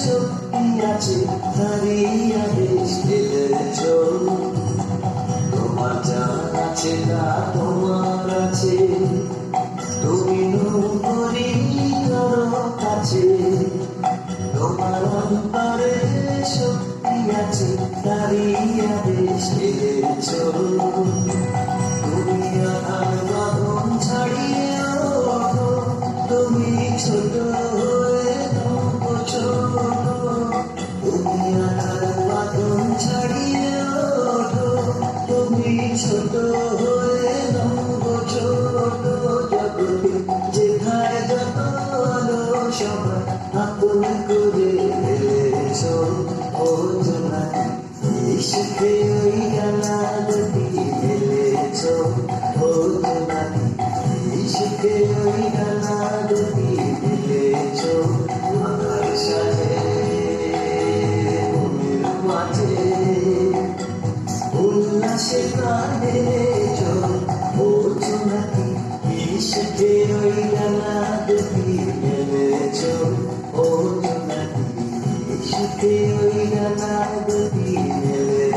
শক্তি আছে হারিয়ে দেশ ফেলেছ তোমার জান আছে না তোমার আছে তুমি নৌকরি করো কাছে তোমার অন্তরে শক্তি আছে হারিয়ে দেশ ফেলেছ তুমি আধার বাঁধন ছাড়িয়ে ওঠো তুমি ছোট হয়ে নৌকো ছোট তুমি আধার বাঁধন ছাড়িয়ে ওঠো তুমি ছোট হয়ে নৌকো ছোট জগতে যেখানে যত আলো সবাই আপন করে ফেলেছ ও জোনাকি ইশকে ওই ডানা দুটি ফেলেছ ও জোনাকি ইশকে ওই ডানা দুটি ফেলেছ আমার সাথে মনের মাঝে উল্লাসে প্রাণ ঢেলেছ ও জোনাকি ইশকে ওই ডানা দুটি ফেলেছ ও জোনাকি ইশকে ওই ডানা দুটি ফেলেছ